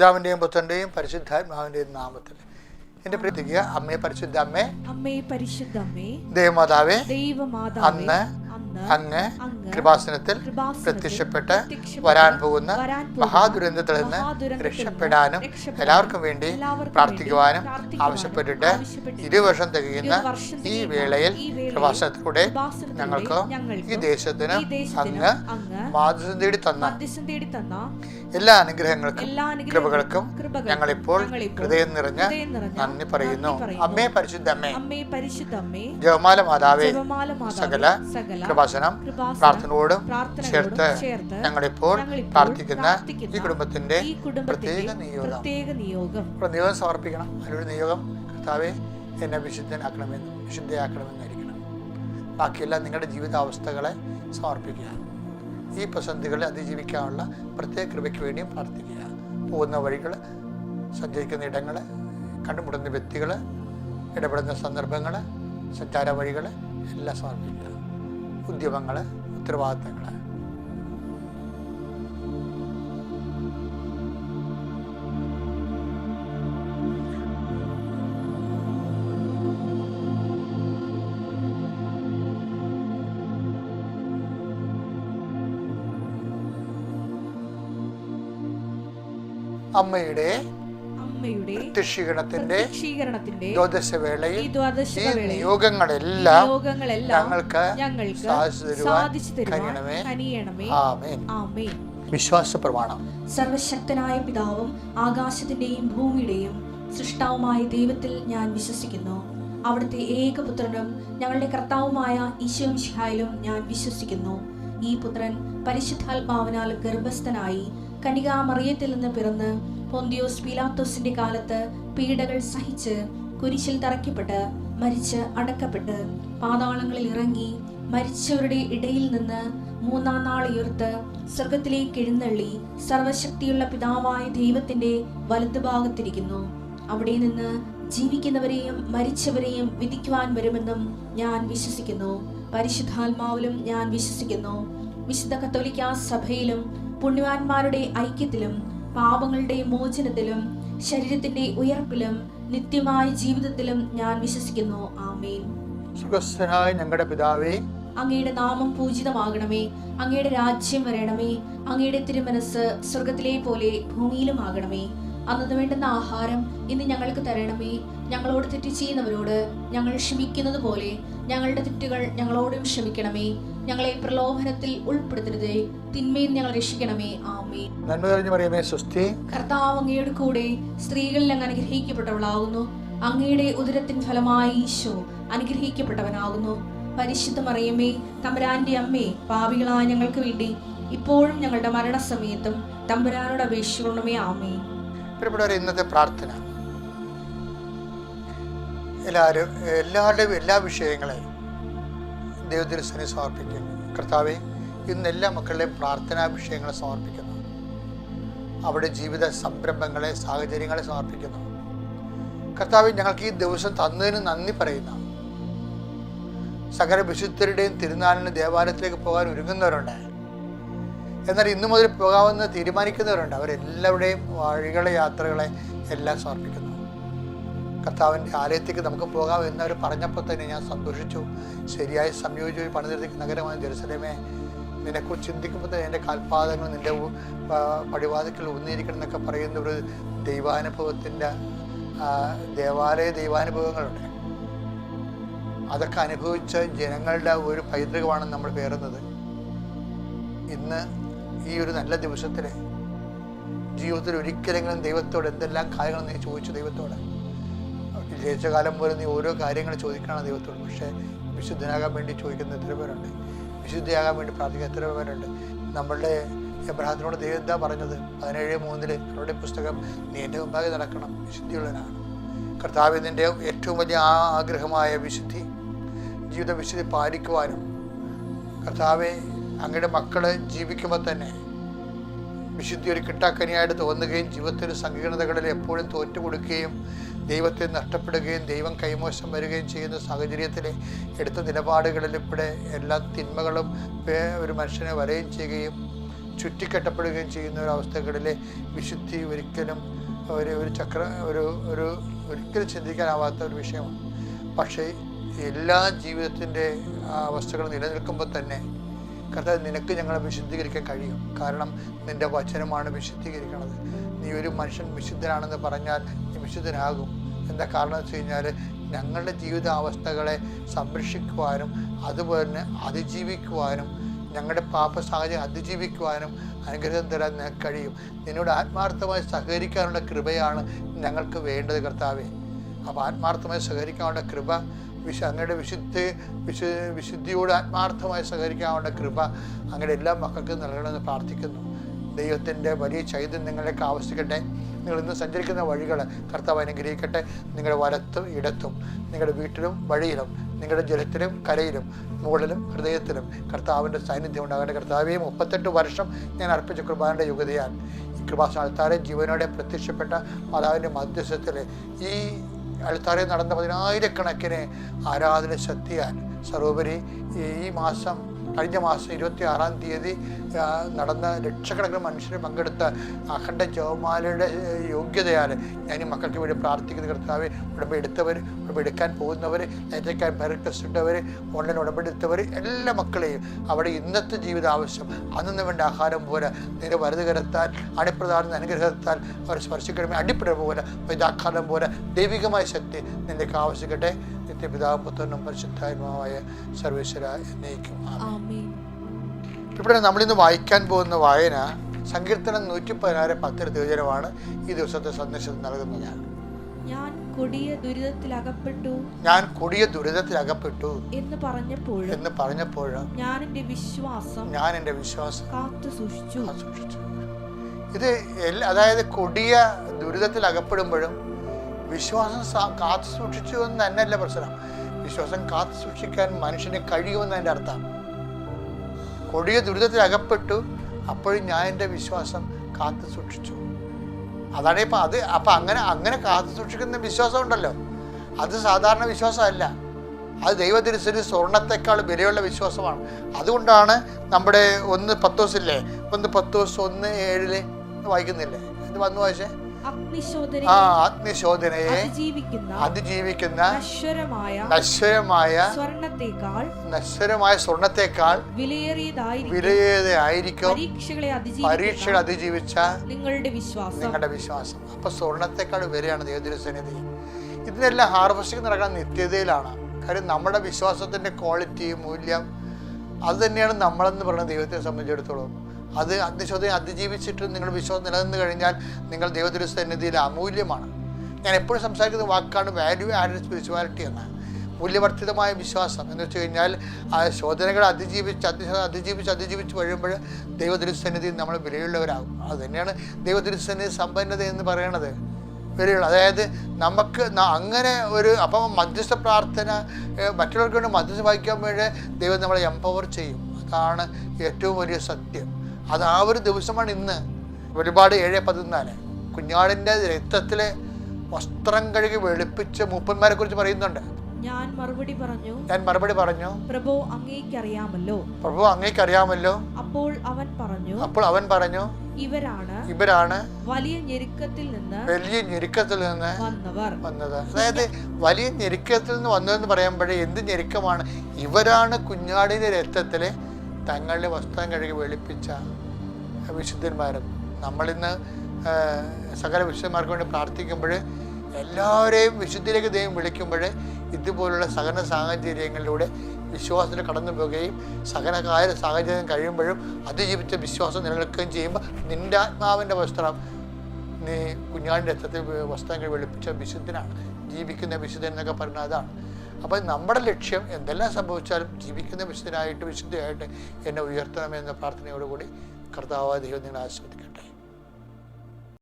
പിതാവിൻ്റെയും പുത്രൻ്റെയും പരിശുദ്ധാത്മാവിൻ്റെയും നാമത്തിൽ എന്റെ പ്രീതിക്ക് അമ്മേ പരിശുദ്ധ അമ്മേ, അമ്മേ പരിശുദ്ധ അമ്മേ, ദൈവമാതാവേ, ദൈവമാതാവേ, അന്ന് അങ്ങ് കൃപാസനത്തിൽ പ്രത്യക്ഷപ്പെട്ട് വരാൻ പോകുന്ന മഹാദുരന്തത്തിൽ നിന്ന് രക്ഷപ്പെടാനും എല്ലാവർക്കും വേണ്ടി പ്രാർത്ഥിക്കുവാനും ആവശ്യപ്പെട്ടിട്ട് 20 വർഷം തികയുന്ന ഈ വേളയിൽ കൃപാസനത്തിലൂടെ ഞങ്ങൾക്ക് ഈ ദേശത്തിന് അങ്ങ് മാധ്യസ്ഥം തേടി തന്ന എല്ലാ അനുഗ്രഹങ്ങൾക്കും കൃപകൾക്കും ഞങ്ങളിപ്പോൾ ഹൃദയം നിറഞ്ഞ് നന്ദി പറയുന്നു. അമ്മേ പരിശുദ്ധ അമ്മേ, ജപമാല മാതാവേ, സകല കൃപാസനം പ്രാർത്ഥനയോടും ചേർത്ത് ഞങ്ങളിപ്പോൾ പ്രാർത്ഥിക്കുന്ന ഈ കുടുംബത്തിന്റെ പ്രത്യേക നിയോഗം സമർപ്പിക്കണം. അതിലൊരു നിയോഗം, കർത്താവേ എന്നെ വിശുദ്ധയാക്കണമെന്നായിരിക്കണം. ബാക്കിയെല്ലാം നിങ്ങളുടെ ജീവിതാവസ്ഥകളെ സമർപ്പിക്കുക. ഈ പ്രതിസന്ധികളെ അതിജീവിക്കാനുള്ള പ്രത്യേക കൃപയ്ക്ക് വേണ്ടിയും പ്രാർത്ഥിക്കുക. പോകുന്ന വഴികൾ, സഞ്ചരിക്കുന്ന ഇടങ്ങൾ, കണ്ടുമുട്ടുന്ന വ്യക്തികൾ, ഇടപെടുന്ന സന്ദർഭങ്ങൾ, സഞ്ചാര വഴികൾ എല്ലാം സമർപ്പിക്കുക. ഉദ്യമങ്ങൾ, ഉത്തരവാദിത്തങ്ങൾ. അമ്മയുടെ പ്രത്യക്ഷീകരണത്തിന്റെ ദ്വാദശവേളയിൽ ഈ നിയോഗങ്ങളെല്ലാം ഞങ്ങൾക്ക് സാധിച്ചു തരുവാൻ കനിയണമേ. ആമേൻ. വിശ്വാസ പ്രമാണം. സർവശക്തനായ പിതാവും ആകാശത്തിന്റെയും ഭൂമിയുടെയും സൃഷ്ടാവുമായ ദൈവത്തിൽ ഞാൻ വിശ്വസിക്കുന്നു. അവിടുത്തെ ഏകപുത്രനും ഞങ്ങളുടെ കർത്താവുമായ ഈശോ മിശിഹായിലും ഞാൻ വിശ്വസിക്കുന്നു. ഈ പുത്രൻ പരിശുദ്ധാത്മാവിനാൽ ഗർഭസ്ഥനായി കന്യകാമറിയത്തിൽ നിന്ന് പിറന്ന് പൊന്തിയോസ് പീലാത്തോസിന്റെ കാലത്ത് പീഡകൾ സഹിച്ച് കുരിശിൽ തറയ്ക്കപ്പെട്ട് മരിച്ച് അടക്കപ്പെട്ട് പാതാളങ്ങളിൽ ഇറങ്ങി മരിച്ചവരുടെ ഇടയിൽ നിന്ന് 3-ാം നാൾ ഉയർത്ത് സ്വർഗത്തിലേക്ക് എഴുന്നള്ളി സർവശക്തിയുള്ള പിതാവായ ദൈവത്തിന്റെ വലതുഭാഗത്തിരിക്കുന്നു. അവിടെ നിന്ന് ജീവിക്കുന്നവരെയും മരിച്ചവരെയും വിധിക്കുവാൻ വരുമെന്നും ഞാൻ വിശ്വസിക്കുന്നു. പരിശുദ്ധാത്മാവിലും ഞാൻ വിശ്വസിക്കുന്നു. വിശുദ്ധ കത്തോലിക്കാ സഭയിലും പുണ്യവാന്മാരുടെ ഐക്യത്തിലും പാപങ്ങളുടെ മോചനത്തിലും ശരീരത്തിന്റെ ഉയർപ്പിലും നിത്യമായ ജീവിതത്തിലും ഞാൻ വിശ്വസിക്കുന്നു. ആമേൻ. സ്വർഗ്ഗസ്ഥനായ ഞങ്ങളുടെ പിതാവേ, അങ്ങയുടെ നാമം പൂജിതമാകണമേ. അങ്ങയുടെ രാജ്യം വരണമേ. അങ്ങയുടെ തിരുമനസ് സ്വർഗത്തിലെ പോലെ ഭൂമിയിലും ആകണമേ. അന്നു വേണ്ടുന്ന ആഹാരം ഇന്ന് ഞങ്ങൾക്ക് തരണമേ. ഞങ്ങളോട് തെറ്റ് ചെയ്യുന്നവരോട് ഞങ്ങൾ ക്ഷമിക്കുന്നത് പോലെ ഞങ്ങളുടെ തെറ്റുകൾ ഞങ്ങളോടും ക്ഷമിക്കണമേ. ഞങ്ങളെ പ്രലോഭനത്തിൽ ഉൾപ്പെടുത്തരുതേ, തിന്മയിൽ ഞങ്ങൾ രക്ഷിക്കണമേ. ആമേൻ. നന്മ നിറഞ്ഞ മറിയമേ, സ്വസ്തി. കർത്താവ് അങ്ങയുടെ കൂടെ സ്ത്രീകളിൽ അങ്ങ് അനുഗ്രഹിക്കപ്പെട്ടവളാകുന്നു. അങ്ങയുടെ ഉദരത്തിൻ ഫലമായി ഈശോ അനുഗ്രഹിക്കപ്പെട്ടവനാകുന്നു. പരിശുദ്ധ മറിയമേ, തമ്പുരാന്റെ അമ്മേ, പാപികളായ ഞങ്ങൾക്ക് വേണ്ടി ഇപ്പോഴും ഞങ്ങളുടെ മരണസമയത്തും തമ്പുരാനോട് അപേക്ഷിക്കണമേ. ആമേൻ. പ്രിയപ്പെട്ടവരെ, ഇന്നത്തെ പ്രാർത്ഥന എല്ലാവരുടെയും എല്ലാ വിഷയങ്ങളെയും ദൈവത്തിരുസനെ സമർപ്പിക്കുന്നു. കർത്താവെ, ഇന്ന് എല്ലാ മക്കളുടെയും പ്രാർത്ഥനാ വിഷയങ്ങളെ സമർപ്പിക്കുന്നു. അവിടെ ജീവിത സംരംഭങ്ങളെ, സാഹചര്യങ്ങളെ സമർപ്പിക്കുന്നു. കർത്താവെ, ഞങ്ങൾക്ക് ഈ ദിവസം തന്നതിന് നന്ദി പറയുന്നു. സകല വിശുദ്ധരുടെയും തിരുനാളിന് ദേവാലയത്തിലേക്ക് പോകാൻ ഒരുങ്ങുന്നവരുണ്ട്. എന്നാൽ ഇന്നു മുതൽ പോകാമെന്ന് തീരുമാനിക്കുന്നവരുണ്ട്. അവരെല്ലാവരുടെയും വഴികളെ, യാത്രകളെ എല്ലാം സമർപ്പിക്കുന്നു. കർത്താവിൻ്റെ ആലയത്തേക്ക് നമുക്ക് പോകാം എന്നവർ പറഞ്ഞപ്പോൾ തന്നെ ഞാൻ സന്തോഷിച്ചു. ശരിയായി സംയോജിച്ച് പണിതിരുന്ന നഗരമായ ജെറുസലേമേ, നിന്നെക്കുറിച്ച് ചിന്തിക്കുമ്പോൾ തന്നെ എൻ്റെ കാൽപാദങ്ങൾ നിൻ്റെ പടിവാതിക്കൽ ഊന്നിയിരിക്കണം എന്നൊക്കെ പറയുന്ന ഒരു ദൈവാനുഭവത്തിൻ്റെ ദൈവാനുഭവങ്ങളുണ്ട്. അതൊക്കെ അനുഭവിച്ച ജനങ്ങളുടെ ഒരു പൈതൃകമാണ് നമ്മൾ പേറുന്നത്. ഇന്ന് ഈ ഒരു നല്ല ദിവസത്തിൽ ജീവിതത്തിൽ ഒരിക്കലെങ്കിലും ദൈവത്തോട് എന്തെല്ലാം കാര്യങ്ങൾ നീ ചോദിച്ചു ദൈവത്തോട്. ജയിച്ച കാലം പോലെ നീ ഓരോ കാര്യങ്ങൾ ചോദിക്കണം ദൈവത്തോട്. പക്ഷേ വിശുദ്ധനാകാൻ വേണ്ടി ചോദിക്കുന്ന എത്ര പേരുണ്ട്, വിശുദ്ധയാകാൻ വേണ്ടി പ്രാർത്ഥിക്കുന്ന എത്ര പേരുണ്ട്. നമ്മളുടെ എബ്രഹാത്തിനോട് ദൈവം എന്താ പറഞ്ഞത്? 17:3 അവരുടെ പുസ്തകം, നീ എൻ്റെ മുമ്പാകെ നടക്കണം, വിശുദ്ധിയുള്ളവനാണ്. കർത്താവ് നിൻ്റെ ഏറ്റവും വലിയ ആഗ്രഹമായ വിശുദ്ധി, ജീവിത വിശുദ്ധി പാലിക്കുവാനും, കർത്താവെ അങ്ങയുടെ മക്കൾ ജീവിക്കുമ്പോൾ തന്നെ വിശുദ്ധി ഒരു കിട്ടാക്കനിയായിട്ട് തോന്നുകയും ജീവിതത്തിൻ്റെ സങ്കീർണതകളിൽ എപ്പോഴും തോറ്റുകൊടുക്കുകയും ദൈവത്തെ നഷ്ടപ്പെടുകയും ദൈവം കൈമോശം വരികയും ചെയ്യുന്ന സാഹചര്യത്തിൽ എടുത്ത നിലപാടുകളിൽ ഇവിടെ എല്ലാ തിന്മകളും ഒരു മനുഷ്യനെ വലയം ചെയ്യുകയും ചുറ്റിക്കെട്ടപ്പെടുകയും ചെയ്യുന്ന ഒരവസ്ഥകളിൽ വിശുദ്ധി ഒരിക്കലും ഒരിക്കലും ചിന്തിക്കാനാവാത്ത ഒരു വിഷയമാണ്. പക്ഷേ എല്ലാ ജീവിതത്തിൻ്റെ അവസ്ഥകളും നിലനിൽക്കുമ്പോൾ തന്നെ കർത്താവ് നിനക്ക് ഞങ്ങളെ വിശുദ്ധീകരിക്കാൻ കഴിയും. കാരണം നിൻ്റെ വചനമാണ് വിശുദ്ധീകരിക്കുന്നത്. നീ ഒരു മനുഷ്യൻ വിശുദ്ധനാണെന്ന് പറഞ്ഞാൽ നീ വിശുദ്ധനാകും. എന്താ കാരണം എന്ന് വെച്ച് കഴിഞ്ഞാൽ ഞങ്ങളുടെ ജീവിതാവസ്ഥകളെ സംരക്ഷിക്കുവാനും അതുപോലെ തന്നെ അതിജീവിക്കുവാനും ഞങ്ങളുടെ പാപ സാഹചര്യം അതിജീവിക്കുവാനും അനുഗ്രഹം തരാൻ നിനക്ക് കഴിയും. നിന്നോട് ആത്മാർത്ഥമായി സഹകരിക്കാനുള്ള കൃപയാണ് ഞങ്ങൾക്ക് വേണ്ടത് കർത്താവേ. അപ്പോൾ ആത്മാർത്ഥമായി സഹകരിക്കാനുള്ള കൃപ, അങ്ങയുടെ വിശുദ്ധിയോട് ആത്മാർത്ഥമായി സഹകരിക്കാനുള്ള കൃപ അങ്ങയുടെ എല്ലാ മക്കൾക്കും നൽകണമെന്ന് പ്രാർത്ഥിക്കുന്നു. ദൈവത്തിൻ്റെ വലിയ ചൈതന്യം നിങ്ങളിലേക്ക് ആവശ്യിക്കട്ടെ. നിങ്ങൾ ഇന്ന് സഞ്ചരിക്കുന്ന വഴികൾ കർത്താവ് അനുഗ്രഹിക്കട്ടെ. നിങ്ങളുടെ വലത്തും ഇടത്തും, നിങ്ങളുടെ വീട്ടിലും വഴിയിലും, നിങ്ങളുടെ ജലത്തിലും കരയിലും മുകളിലും ഹൃദയത്തിലും കർത്താവിൻ്റെ സാന്നിധ്യം ഉണ്ടാകേണ്ട. കർത്താവേ, 38 വർഷം ഞാൻ അർപ്പിച്ച കൃപാന്റെ യോഗ്യതയാൽ ഈ കൃപാസ്ഥാനത്താരെ ജീവനോടെ പ്രത്യക്ഷപ്പെട്ട മാതാവിൻ്റെ മധ്യസ്ഥത്തിൽ ഈ അൾത്താരയിൽ നടന്ന 10,000-കണക്കിന് ആരാധന ശക്തിയാൽ സർവോപരി ഈ മാസം കഴിഞ്ഞ മാസം 26-ാം തീയതി നടന്ന ലക്ഷക്കണക്കിന് മനുഷ്യർ പങ്കെടുത്ത അഖണ്ഡ ജപമാലയുടെ യോഗ്യതയാൽ ഞാൻ ഈ മക്കൾക്ക് വേണ്ടി പ്രാർത്ഥിക്കുന്ന കർത്താവെ, ഉടമ്പടി എടുത്തവർ, ഉടമ്പടി എടുക്കാൻ പോകുന്നവർ, നേരത്തേക്കായി മെറിറ്റ് ടെസ്റ്റ് ഇട്ടവർ, ഓൺലൈൻ ഉടമ്പടി എടുത്തവർ, എല്ലാ മക്കളെയും അവിടെ ഇന്നത്തെ ജീവിത ആവശ്യം അന്നു വേണ്ട ആഹാരം പോലെ നിന്റെ വലുത് കരത്താൽ അടിപ്രധാന അനുഗ്രഹത്താൽ അവർ സ്പർശിക്കണമേ. അടിപ്പിട പോലെ ഇതാക്കാലം പോലെ ദൈവികമായ ശക്തി നിനക്ക് ആവശ്യിക്കട്ടെ. നിത്യപിതാവും പുത്രനും പരിശുദ്ധാത്മാവായ സർവേശ്വര എന്നേക്കും ആമേൻ. ഇവിടെ നമ്മളിന്ന് വായിക്കാൻ പോകുന്ന വായന സങ്കീർത്തനം 116 തിരുവചനമാണ് ഈ ദിവസത്തെ സന്ദേശം നൽകുന്നത്. ഞാൻ കൊടിയ ദുരിതത്തിലകപ്പെട്ടു എന്ന് പറഞ്ഞപ്പോൾ ഞാൻ എൻ്റെ വിശ്വാസം കാത്തു സൂക്ഷിച്ചു. ഇത് അതായത് കൊടിയ ദുരിതത്തിൽ അകപ്പെടുമ്പോഴും വിശ്വാസം കാത്തു സൂക്ഷിച്ചു എന്ന് തന്നെയല്ല പ്രശ്നം. വിശ്വാസം കാത്തു സൂക്ഷിക്കാൻ മനുഷ്യന് കഴിയുമെന്ന് അതിൻ്റെ അർത്ഥം. കൊടിയ ദുരിതത്തിൽ അകപ്പെട്ടു, അപ്പോഴും ഞാൻ എൻ്റെ വിശ്വാസം കാത്തു സൂക്ഷിച്ചു. അതാണ് ഇപ്പം അപ്പം അങ്ങനെ കാത്തു സൂക്ഷിക്കുന്ന വിശ്വാസം ഉണ്ടല്ലോ, അത് സാധാരണ വിശ്വാസമല്ല. അത് ദൈവത്തിരിച്ചൊരു സ്വർണത്തെക്കാൾ വിലയുള്ള വിശ്വാസമാണ്. അതുകൊണ്ടാണ് നമ്മുടെ 1 പത്രോസില്ലേ, 1 പത്രോസ് 1:7 വായിക്കുന്നില്ലേ? ഇത് വന്നു വായിച്ചേ. അഗ്നിശോധനയെ അതിജീവിക്കുന്ന നശ്വരമായ സ്വർണത്തെക്കാൾ വിലയേറിയതായിരിക്കും പരീക്ഷകളെ അതിജീവിച്ച നിങ്ങളുടെ വിശ്വാസം. അപ്പൊ സ്വർണത്തെക്കാൾ വിലയാണ് ദൈവത്തിരുസന്നിധി. ഇതിനെല്ലാം ഹാർവസ്റ്റിംഗ് നടക്കുന്ന നിത്യതയിലാണ്. കാര്യം നമ്മുടെ വിശ്വാസത്തിന്റെ ക്വാളിറ്റി, മൂല്യം അത് തന്നെയാണ് നമ്മളെന്ന് പറയുന്നത്. ദൈവത്തെ സംബന്ധിച്ചിടത്തോളം അത് അഗ്നിശോധന അതിജീവിച്ചിട്ട് നിങ്ങളുടെ വിശ്വാസം നിലനിന്ന് കഴിഞ്ഞാൽ നിങ്ങൾ ദൈവത്തിരുസന്നിധിയിൽ അമൂല്യമാണ്. ഞാൻ എപ്പോഴും സംസാരിക്കുന്ന വാക്കാണ് വാല്യൂ ആഡഡ് സ്പിരിച്വാലിറ്റി എന്ന്. മൂല്യവർദ്ധിതമായ വിശ്വാസം എന്ന് വെച്ച് കഴിഞ്ഞാൽ ആ ശോധനകളെ അതിജീവിച്ച് കഴിയുമ്പോൾ ദൈവത്തിരുസന്നിധിയിൽ നമ്മൾ വിലയുള്ളവരാകും. അത് തന്നെയാണ് ദൈവത്തിരുസന്നിധി സമ്പന്നത എന്ന് പറയുന്നത്. വിലയുള്ള, അതായത് നമുക്ക് അങ്ങനെ അപ്പം മധ്യസ്ഥ പ്രാർത്ഥന മറ്റുള്ളവർക്ക് വേണ്ടി മധ്യസ്ഥ വഹിക്കാൻ വേണ്ടി ദൈവം നമ്മളെ എംപവർ ചെയ്യും. അതാണ് ഏറ്റവും വലിയ സത്യം. അത് ആ ഒരു ദിവസമാണ് ഇന്ന്. വെളിപാട് 7:14 കുഞ്ഞാടിൻ്റെ രക്തത്തിലെ വസ്ത്രം കഴുകി വെളുപ്പിച്ച മൂപ്പന്മാരെ കുറിച്ച് പറയുന്നുണ്ട്. ഞാൻ മറുപടി പറഞ്ഞു, പ്രഭു അങ്ങേക്കറിയാമല്ലോ. അപ്പോൾ അവൻ പറഞ്ഞു, ഇവരാണ് വലിയ ഞെരുക്കത്തിൽ നിന്ന് വന്നത്. അതായത് വലിയ ഞെരുക്കത്തിൽ നിന്ന് വന്നതെന്ന് പറയുമ്പോഴേ എന്ത് ഞെരുക്കമാണ്? ഇവരാണ് കുഞ്ഞാടിന്റെ രക്തത്തില് തങ്ങളുടെ വസ്ത്രം കഴുകി വെളുപ്പിച്ച വിശുദ്ധന്മാരും. നമ്മളിന്ന് സകല വിശുദ്ധന്മാർക്ക് വേണ്ടി പ്രാർത്ഥിക്കുമ്പോൾ എല്ലാവരെയും വിശുദ്ധിയിലേക്ക് ദൈവം വിളിക്കുമ്പോൾ ഇതുപോലുള്ള സകല സാഹചര്യങ്ങളിലൂടെ വിശ്വാസത്തിൽ കടന്നു പോവുകയും സകലകാല സാഹചര്യം കഴിയുമ്പോഴും അതിജീവിച്ച വിശ്വാസം നിലനിൽക്കുകയും ചെയ്യുമ്പോൾ നിൻ്റെ ആത്മാവിൻ്റെ വസ്ത്രം നീ കുഞ്ഞാടിൻ്റെ രക്തത്തിൽ വസ്ത്രം വെളുപ്പിച്ച വിശുദ്ധനാണ്. ജീവിക്കുന്ന വിശുദ്ധൻ എന്നൊക്കെ പറയുന്നത് അതാണ്. അപ്പോൾ നമ്മുടെ ലക്ഷ്യം എന്തെല്ലാം സംഭവിച്ചാലും ജീവിക്കുന്ന വിശുദ്ധനായിട്ട് വിശുദ്ധയായിട്ട് എന്നെ ഉയർത്തണമെന്ന പ്രാർത്ഥനയോടുകൂടി കർത്താവായ ദൈവം നിങ്ങളെ ആസ്വദിക്കണം.